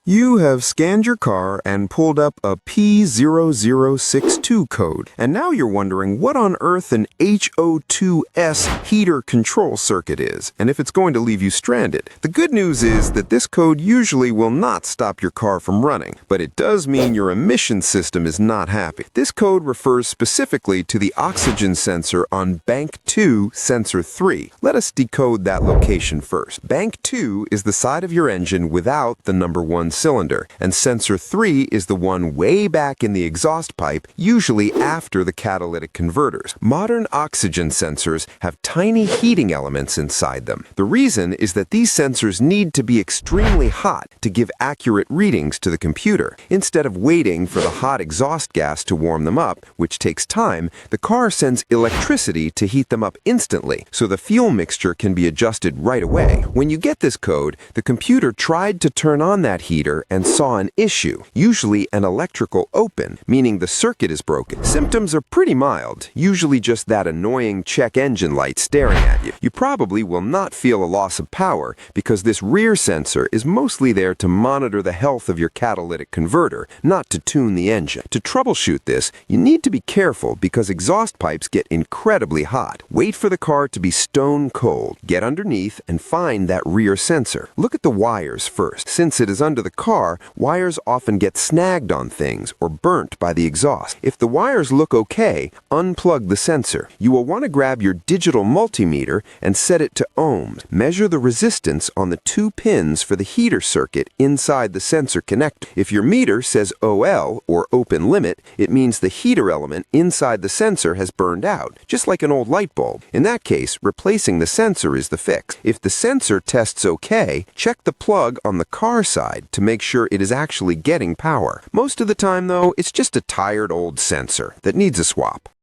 You have scanned your car and pulled up a P0062 code, and now you're wondering what on earth an HO2S heater control circuit is, and if it's going to leave you stranded. The good news is that this code usually will not stop your car from running, but it does mean your emission system is not happy. This code refers specifically to the oxygen sensor on Bank 2, Sensor 3. Let us decode that location first. Bank 2 is the side of your engine without the number 1 cylinder, and sensor 3 is the one way back in the exhaust pipe, usually after the catalytic converters. Modern oxygen sensors have tiny heating elements inside them. The reason is that these sensors need to be extremely hot to give accurate readings to the computer. Instead of waiting for the hot exhaust gas to warm them up, which takes time, the car sends electricity to heat them up instantly, so the fuel mixture can be adjusted right away. When you get this code, the computer tried to turn on that heater and saw an issue, usually an electrical open, meaning the circuit is broken. Symptoms are pretty mild, usually just that annoying check engine light staring at you. You probably will not feel a loss of power because this rear sensor is mostly there to monitor the health of your catalytic converter, not to tune the engine. To troubleshoot this, you need to be careful because exhaust pipes get incredibly hot. Wait for the car to be stone cold. Get underneath and find that rear sensor. Look at the wires first. Since it is under the car, wires often get snagged on things or burnt by the exhaust. If the wires look okay, unplug the sensor. You will want to grab your digital multimeter and set it to ohms. Measure the resistance on the 2 pins for the heater circuit inside the sensor connector. If your meter says OL, or open limit, it means the heater element inside the sensor has burned out, just like an old light bulb. In that case, replacing the sensor is the fix. If the sensor tests okay, check the plug on the car side to make sure it is actually getting power. Most of the time, though, it's just a tired old sensor that needs a swap.